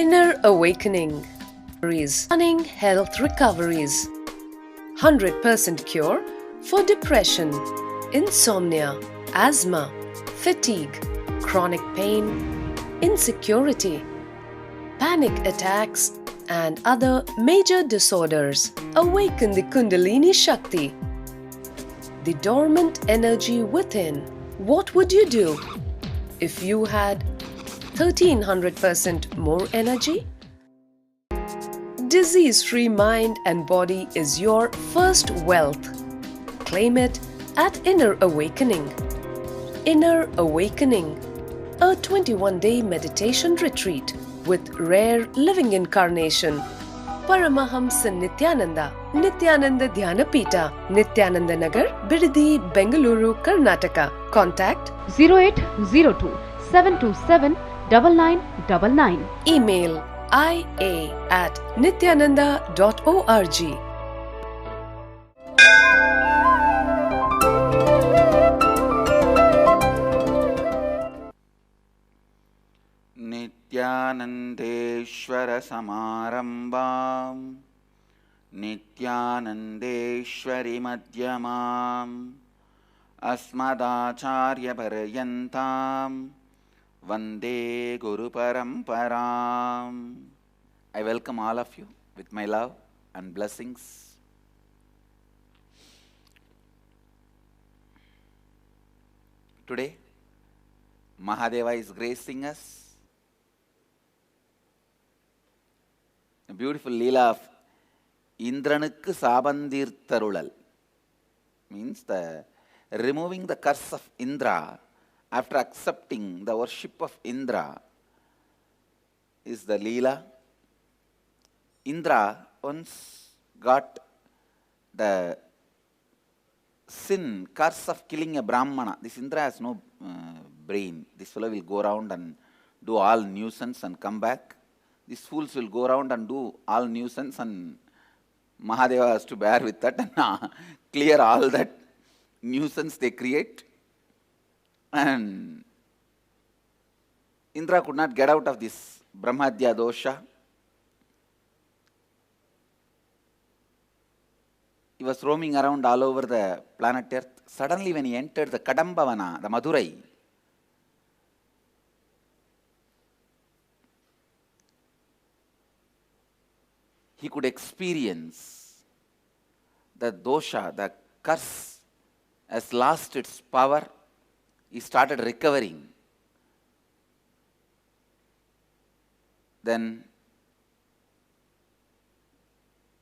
Inner awakening. Stunning health recoveries. 100% cure for depression, insomnia, asthma, fatigue, chronic pain, insecurity, panic attacks, and other major disorders. Awaken the Kundalini Shakti, the dormant energy within. What would you do if you had 1300% more energy? Disease-free mind and body is your first wealth. Claim it at Inner Awakening. Inner Awakening, a 21-day meditation retreat with rare living incarnation. Paramahamsa Nityananda, Nityananda Dhyanapita, Nityananda Nagar, Bidadi, Bengaluru, Karnataka. Contact 0802 727 9999. Email ia@nityananda.org. नित्यानन्देश्वर समारम्भां नित्यानन्देश्वरि मध्यमाम् अस्मदाचार्यपर्यन्तां वन्दे गुरुपरम्पराम्. I welcome all of you with my love and blessings. Today, Mahadeva is gracing us. A beautiful Leela of Indranukku Sabandirtharulal means the removing the curse of Indra after accepting the worship of Indra is the Leela. Indra once got the sin, curse of killing a Brahmana. This Indra has no brain. This fellow will go around and do all nuisance and come back. These fools will go around and do all nuisance, and Mahadeva has to bear with that and clear all that nuisance they create. And Indra could not get out of this Brahmadya dosha. He was roaming around all over the planet Earth. Suddenly when he entered the Kadambavana, the Madurai, he could experience the dosha, the curse has lost its power. He started recovering. Then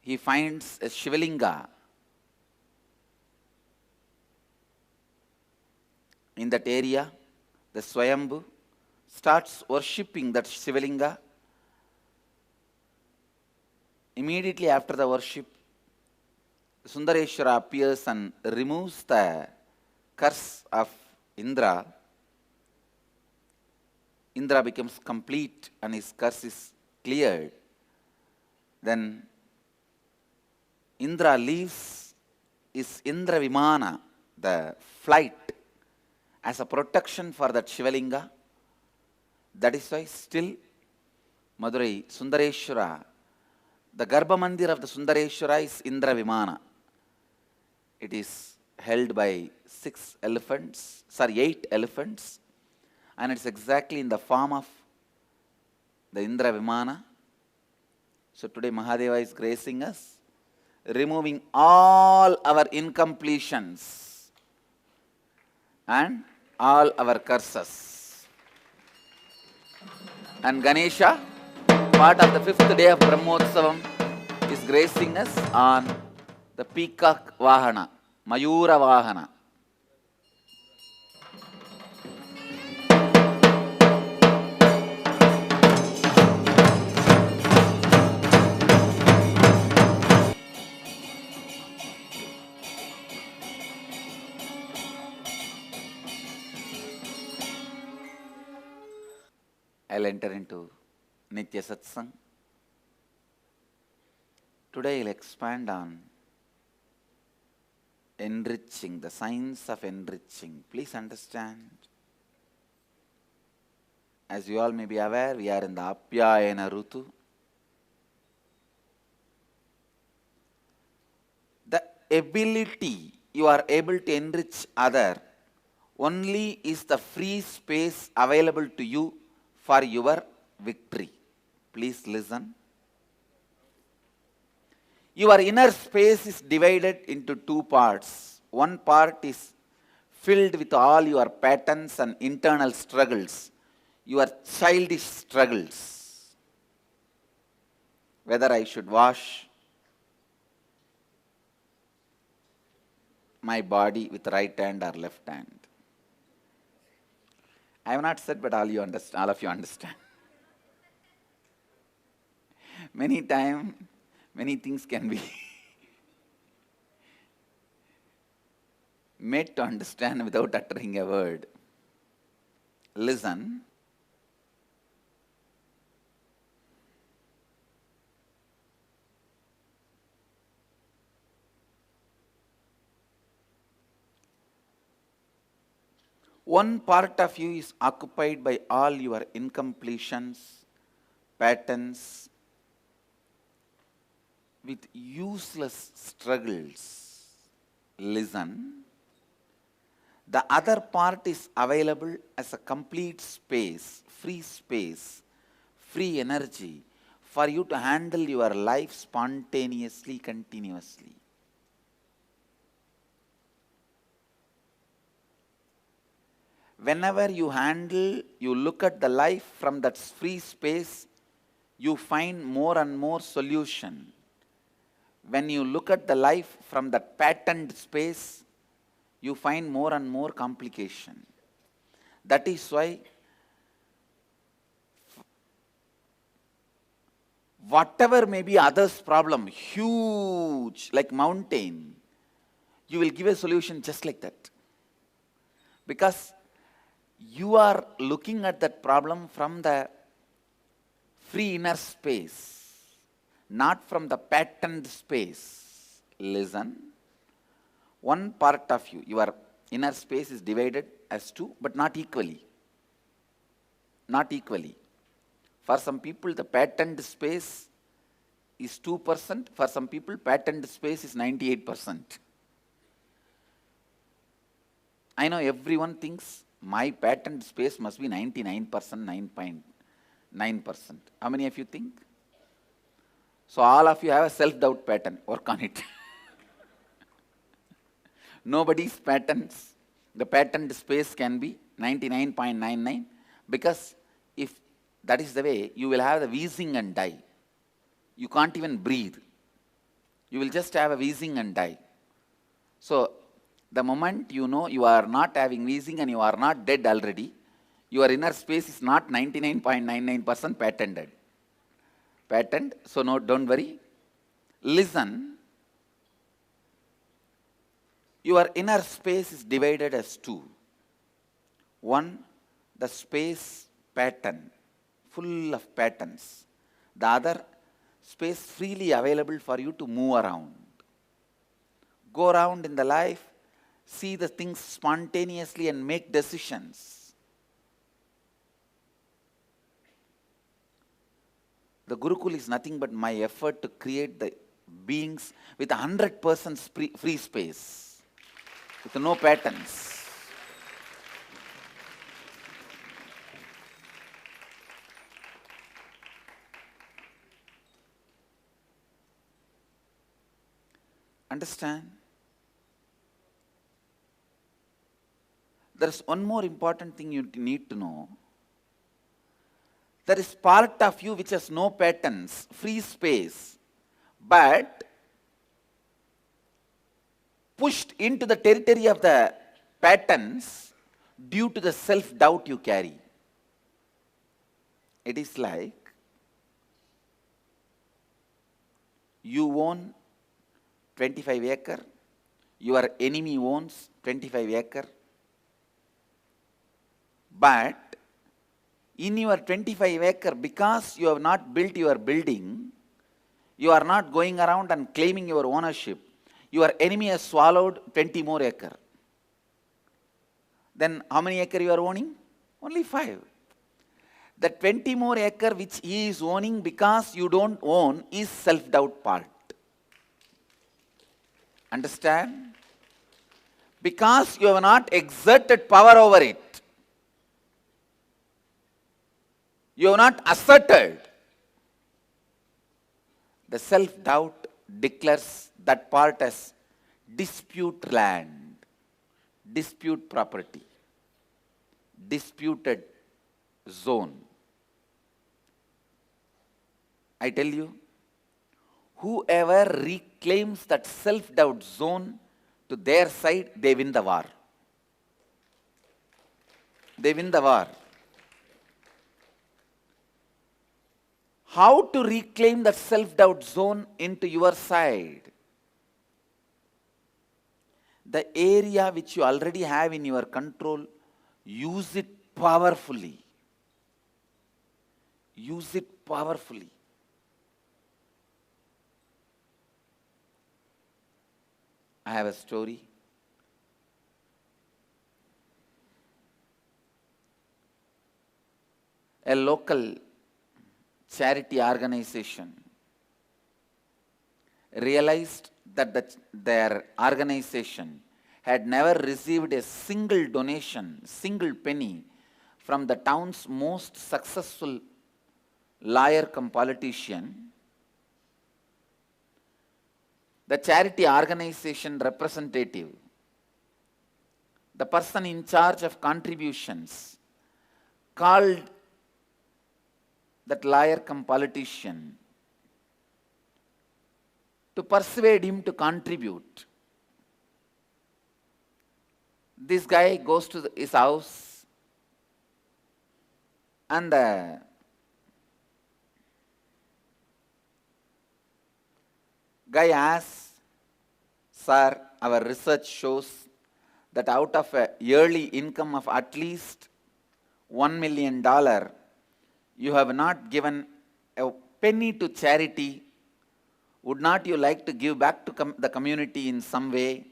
he finds a Shivalinga in that area. The Swayambhu starts worshipping that Shivalinga. Immediately after the worship, Sundareshwara appears and removes the curse of Indra. Indra becomes complete and his curse is cleared. Then Indra leaves his Indra Vimana, the flight, as a protection for that Shivalinga. That is why still Madurai, Sundareshwara, the Garbha Mandir of the Sundareshwara is Indra Vimana. It is held by 8 elephants, and it's exactly in the form of the Indra Vimana. So today Mahadeva is gracing us, removing all our incompletions and all our curses. And Ganesha, part of the 5th day of Brahmotsavam, is gracing us on the peacock Vahana, Mayura Vahana. I'll enter into Nitya Satsang. Today I'll expand on enriching, the science of enriching. Please understand. As you all may be aware, we are in the Apyayana Rutu. The ability you are able to enrich other only is the free space available to you for your victory. Please listen. Your inner space is divided into two parts. One part is filled with all your patterns and internal struggles, your childish struggles. Whether I should wash my body with right hand or left hand. I have not said, but all of you understand. Many times, many things can be made to understand without uttering a word. Listen. One part of you is occupied by all your incompletions, patterns, with useless struggles. Listen. The other part is available as a complete space, free energy for you to handle your life spontaneously, continuously. Whenever you look at the life from that free space, you find more and more solution. When you look at the life from that patterned space, you find more and more complication. That is why whatever may be others' problem, huge, like mountain, you will give a solution just like that. Because you are looking at that problem from the free inner space, not from the patterned space. Listen. One part of you, your inner space is divided as two, but not equally. Not equally. For some people, the patterned space is 2%. For some people, patterned space is 98%. I know everyone thinks my patterned space must be 99%, 9.9%. How many of you think? So all of you have a self-doubt pattern. Work on it. Nobody's patterns, the patterned space can be 99.99, because if that is the way, you will have the wheezing and die. You can't even breathe. You will just have a wheezing and die. So the moment you know you are not having wheezing and you are not dead already, your inner space is not 99.99% patterned. So no, don't worry. Listen. Your inner space is divided as two. One, the space pattern, full of patterns. The other, space freely available for you to move around. Go around in the life, see the things spontaneously and make decisions. The Gurukul is nothing but my effort to create the beings with 100% free space. With no patterns. Understand? There is one more important thing you need to know. There is part of you which has no patterns, free space, but pushed into the territory of the patterns due to the self-doubt you carry. It is like you own 25 acre, your enemy owns 25 acre, but in your 25 acre, because you have not built your building, you are not going around and claiming your ownership. Your enemy has swallowed 20 more acre. Then how many acre you are owning? Only 5. The 20 more acre which he is owning because you don't own is self-doubt part. Understand? Because you have not exerted power over it. You have not asserted. The self-doubt declares that part as dispute land, dispute property, disputed zone. I tell you, whoever reclaims that self-doubt zone to their side, they win the war. They win the war. How to reclaim that self-doubt zone into your side? The area which you already have in your control, use it powerfully. Use it powerfully. I have a story. A local charity organization realized that their organization had never received a single donation, single penny from the town's most successful lawyer cum politician. The charity organization representative, the person in charge of contributions, called that lawyer cum politician to persuade him to contribute. This guy goes to his house and the guy asks, "Sir, our research shows that out of a yearly income of at least $1 million, you have not given a penny to charity. Would not you like to give back to the community in some way?"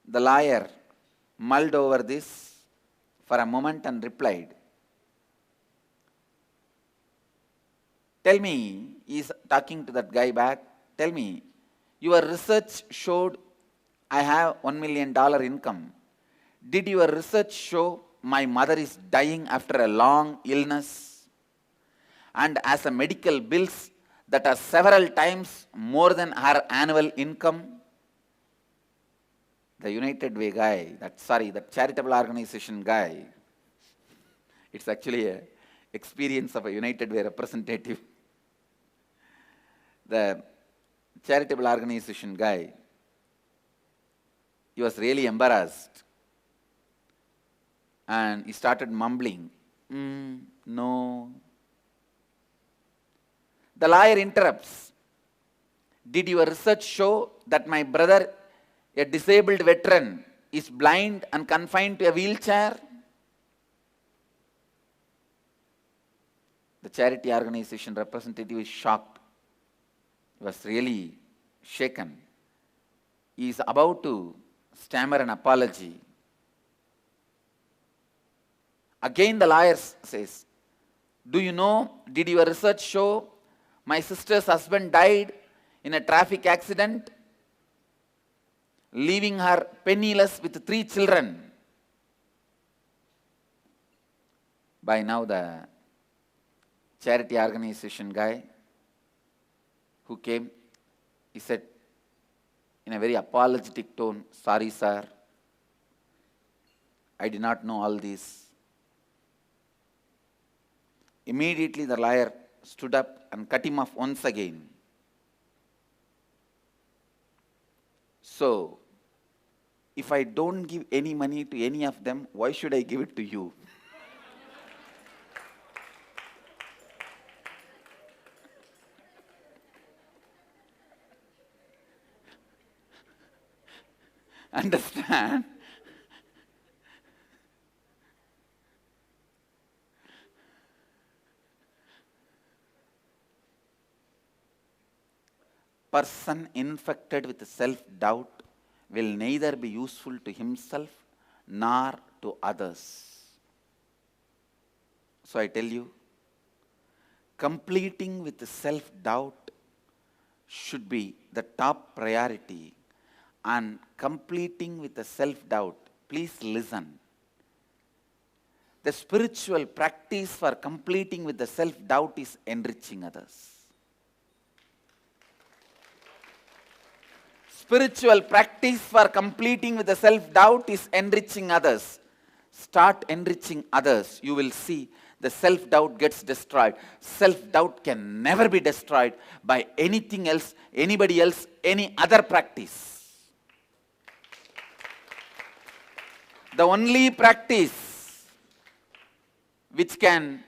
The lawyer mulled over this for a moment and replied, "Tell me," he's talking to that guy back, "tell me, your research showed I have $1 million income. Did your research show my mother is dying after a long illness and has a medical bills that are several times more than her annual income?" The United Way guy, that charitable organization guy, it's actually a experience of a United Way representative. The charitable organization guy, he was really embarrassed and he started mumbling, "No." The lawyer interrupts, "Did your research show that my brother, a disabled veteran, is blind and confined to a wheelchair?" The charity organization representative is shocked. He was really shaken. He is about to stammer an apology. Again the lawyer says, "Do you know, did your research show my sister's husband died in a traffic accident, leaving her penniless with 3 children?" By now the charity organization guy who came, he said in a very apologetic tone, "Sorry, sir, I did not know all this." Immediately the lawyer stood up and cut him off once again. "So, if I don't give any money to any of them, why should I give it to you?" Understand? Person infected with self-doubt will neither be useful to himself nor to others. So I tell you, completing with self-doubt should be the top priority. And completing with the self-doubt, please listen. The spiritual practice for completing with the self-doubt is enriching others. Spiritual practice for completing with the self-doubt is enriching others. Start enriching others. You will see the self-doubt gets destroyed. Self-doubt can never be destroyed by anything else, anybody else, any other practice. The only practice which can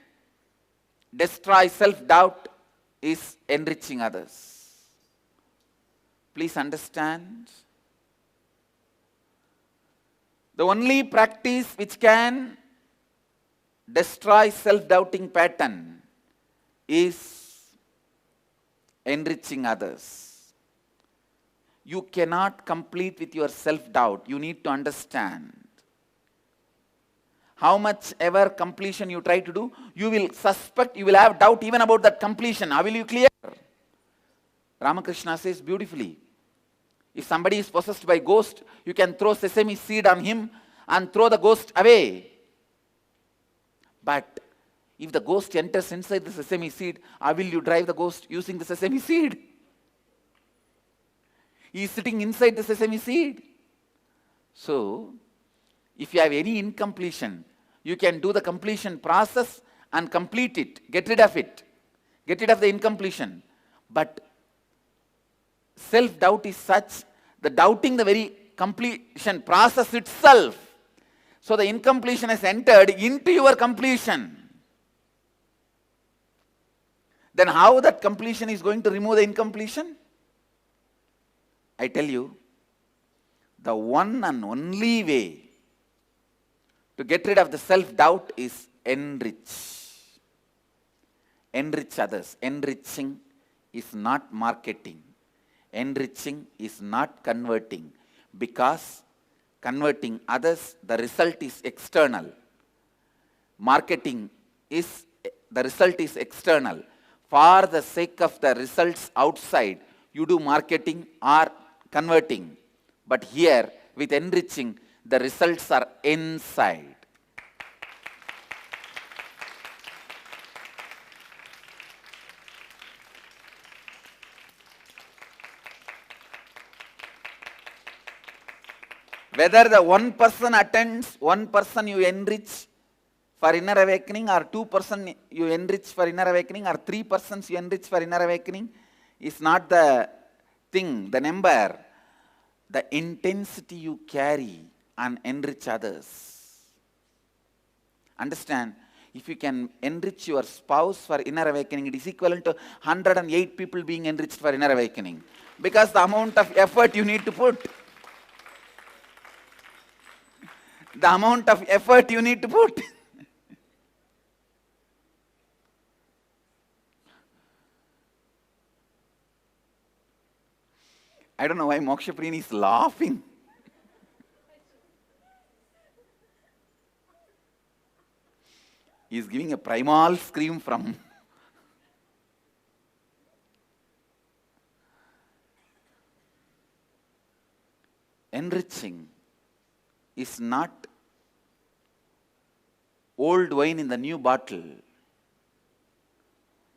destroy self-doubt is enriching others. Please understand. The only practice which can destroy self-doubting pattern is enriching others. You cannot complete with your self-doubt. You need to understand. How much ever completion you try to do, you will suspect, you will have doubt even about that completion. How will you clear? Ramakrishna says beautifully, if somebody is possessed by ghost, you can throw sesame seed on him and throw the ghost away. But if the ghost enters inside the sesame seed, how will you drive the ghost using the sesame seed? He is sitting inside the sesame seed. So, if you have any incompletion, you can do the completion process and complete it. Get rid of it. Get rid of the incompletion. But self-doubt is such, the doubting the very completion process itself. So the incompletion has entered into your completion. Then how that completion is going to remove the incompletion? I tell you, the one and only way to get rid of the self-doubt is enrich. Enrich others. Enriching is not marketing. Enriching is not converting, because converting others, the result is external. Marketing is, the result is external. For the sake of the results outside, you do marketing or converting. But here, with enriching, the results are inside. Whether the one person attends, one person you enrich for inner awakening, or 2 persons you enrich for inner awakening, or 3 persons you enrich for inner awakening, is not the thing, the number. The intensity you carry and enrich others. Understand, if you can enrich your spouse for inner awakening, it is equivalent to 108 people being enriched for inner awakening. Because the amount of effort you need to put. The amount of effort you need to put. I don't know why Mokshapriyan is laughing. He is giving a primal scream from. Enriching is not old wine in the new bottle.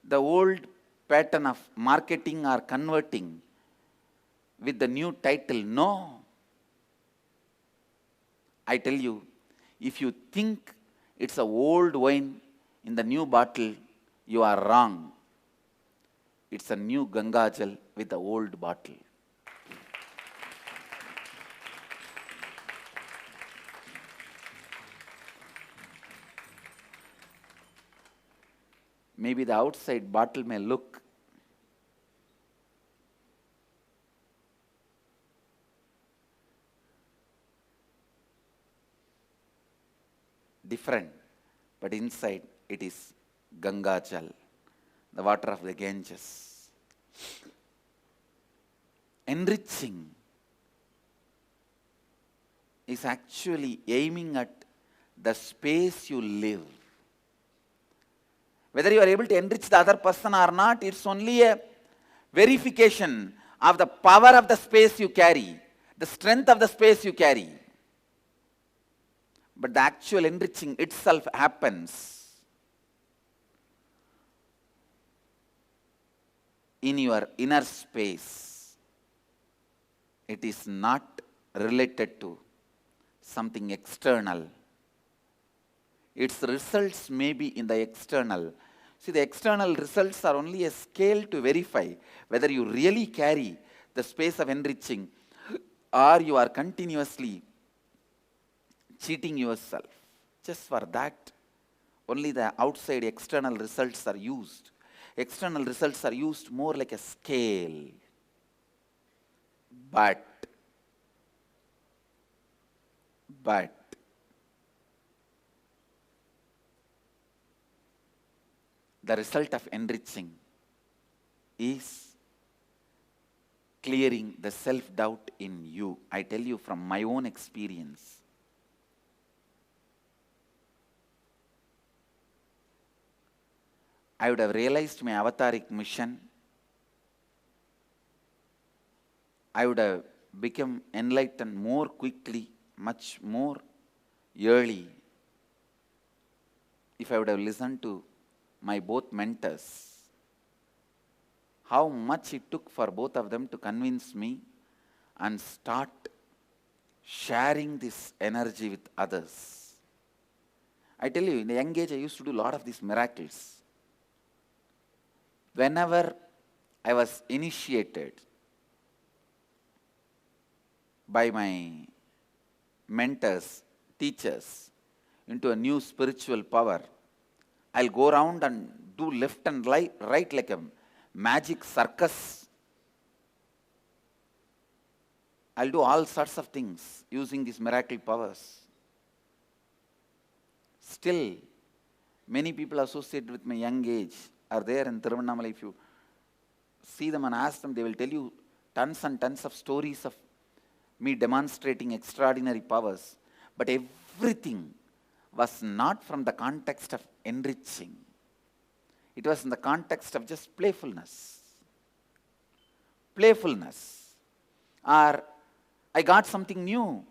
The old pattern of marketing or converting with the new title, no. I tell you, if you think it's an old wine in the new bottle, you are wrong. It's a new Gangajal with the old bottle. Maybe the outside bottle may look different, but inside it is Gangajal, the water of the Ganges. Enriching is actually aiming at the space you live. Whether you are able to enrich the other person or not, it's only a verification of the power of the space you carry, the strength of the space you carry. But the actual enriching itself happens in your inner space. It is not related to something external. Its results may be in the external. See, the external results are only a scale to verify whether you really carry the space of enriching or you are continuously cheating yourself. Just for that, only the outside external results are used. External results are used more like a scale. But the result of enriching is clearing the self-doubt in you. I tell you from my own experience. I would have realized my avataric mission. I would have become enlightened more quickly, much more early, if I would have listened to my both mentors. How much it took for both of them to convince me and start sharing this energy with others. I tell you, in the young age, I used to do a lot of these miracles. Whenever I was initiated by my mentors, teachers, into a new spiritual power, I'll go around and do left and right like a magic circus. I'll do all sorts of things using these miracle powers. Still, many people associated with my young age are there in Tiruvannamalai. If you see them and ask them, they will tell you tons and tons of stories of me demonstrating extraordinary powers. But everything was not from the context of enriching. It was in the context of just playfulness. Playfulness. Or I got something new,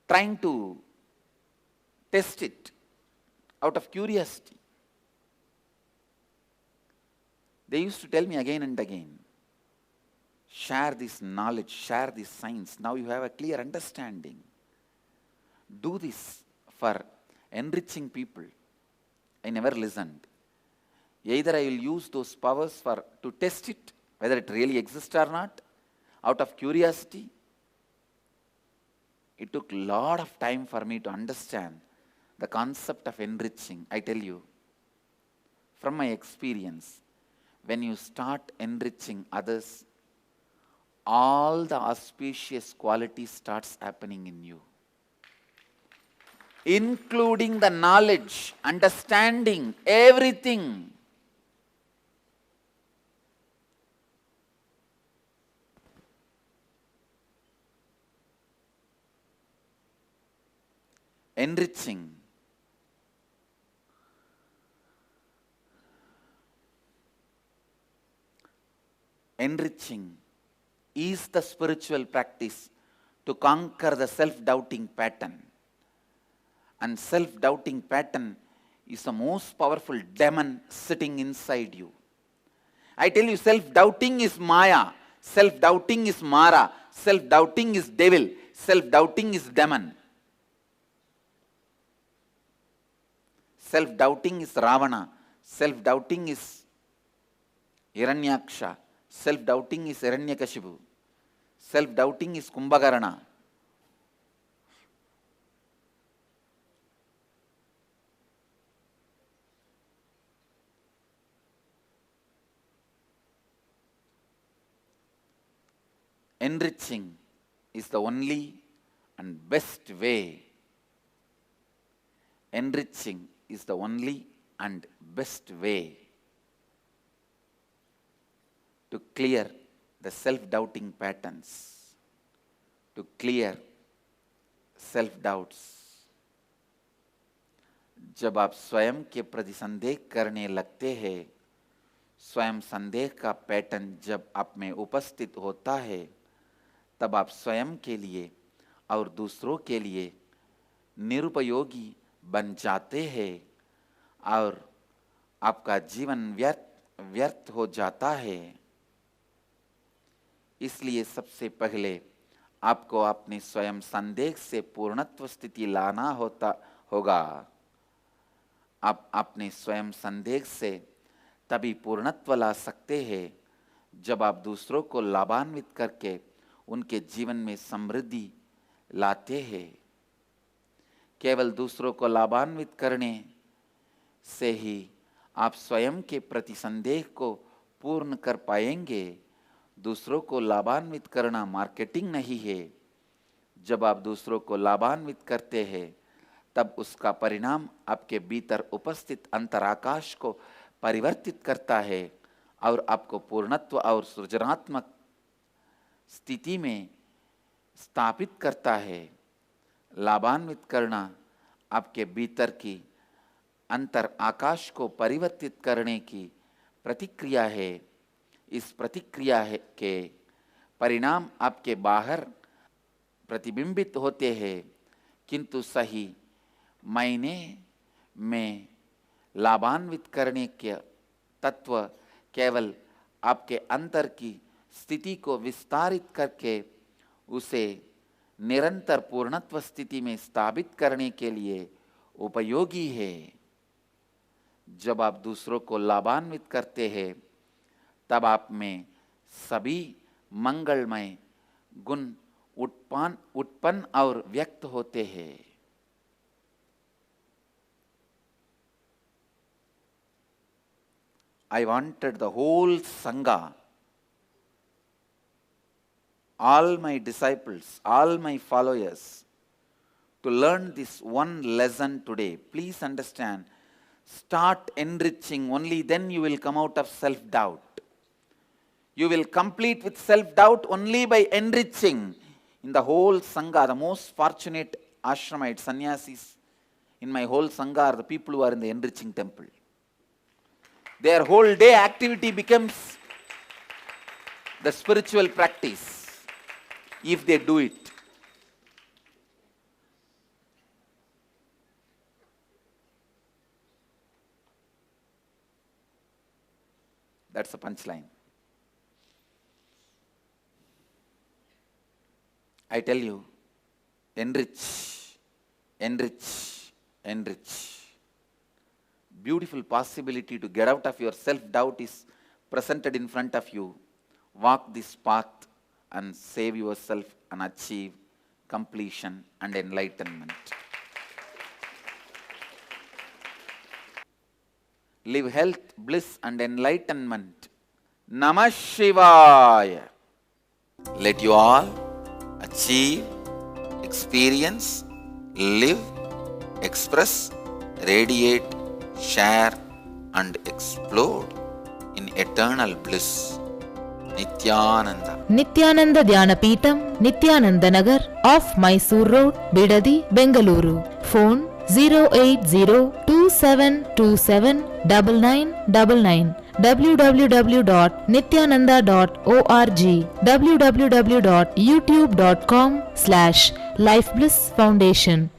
trying to test it out of curiosity. They used to tell me again and again, share this knowledge, share this science. Now you have a clear understanding. Do this for enriching people. I never listened. Either I will use those powers to test it, whether it really exists or not, out of curiosity. It took a lot of time for me to understand the concept of enriching. I tell you, from my experience, when you start enriching others, all the auspicious qualities starts happening in you, including the knowledge, understanding, everything. Enriching. Enriching is the spiritual practice to conquer the self-doubting pattern. And self-doubting pattern is the most powerful demon sitting inside you. I tell you, self-doubting is Maya, self-doubting is Mara, self-doubting is devil, self-doubting is demon. Self-doubting is Ravana, self-doubting is Hiranyaksha, self-doubting is Hiranyakashipu, self-doubting is Kumbhakarna. Enriching is the only and best way. Enriching is the only and best way to clear the self-doubting patterns, to clear self-doubts. जब आप स्वयं के प्रति संदेह करने लगते हैं, स्वयं संदेह का पैटर्न जब आप में उपस्थित होता है, तब आप स्वयं के लिए और दूसरों के लिए निरुपयोगी बन जाते हैं और आपका जीवन व्यर्थ हो जाता है। इसलिए सबसे पहले आपको अपने स्वयं संदेह से पूर्णत्व स्थिति लाना होगा। आप अपने स्वयं संदेह से तभी पूर्णत्व ला सकते हैं जब आप दूसरों को लाभान्वित करके उनके जीवन में समृद्धि लाते हैं। केवल दूसरों को लाभान्वित करने से ही आप स्वयं के प्रति संदेह को पूर्ण कर पाएंगे। दूसरों को लाभान्वित करना मार्केटिंग नहीं है। जब आप दूसरों को लाभान्वित करते हैं, तब उसका परिणाम आपके भीतर उपस्थित अंतराकाश को परिवर्तित करता है और आपको पूर्णत्व और सृजनात्मक स्थिति में स्थापित करता है। लाभान्वित करना आपके भीतर की अंतर आकाश को परिवर्तित करने की प्रतिक्रिया है। इस प्रतिक्रिया के परिणाम आपके बाहर प्रतिबिंबित होते हैं, किंतु सही मायने में लाभान्वित करने के तत्व केवल आपके अंतर की स्थिति को विस्तारित करके उसे निरंतर पूर्णत्व स्थिति में स्थापित करने के लिए उपयोगी है। जब आप दूसरों को लाभान्वित करते हैं, तब आप में सभी मंगलमय गुण उत्पन्न और व्यक्त होते हैं। I wanted the whole Sangha, all my disciples, all my followers, to learn this one lesson today. Please understand, start enriching, only then you will come out of self-doubt. You will complete with self-doubt only by enriching. In the whole Sangha, the most fortunate ashramites, sannyasis in my whole Sangha are the people who are in the enriching temple. Their whole day activity becomes the spiritual practice if they do it. That's the punchline. I tell you, enrich, enrich, enrich. Beautiful possibility to get out of your self-doubt is presented in front of you. Walk this path and save yourself and achieve completion and enlightenment. Live health, bliss and enlightenment. Namah Shivaya. Let you all achieve, experience, live, express, radiate, share and explode in eternal bliss. Nityananda. Nityananda Dhyanapitham, Nityananda Nagar, off Mysore Road, Bidadi, Bengaluru. Phone 08027279999. www.nityananda.org. www.youtube.com/Life Bliss Foundation.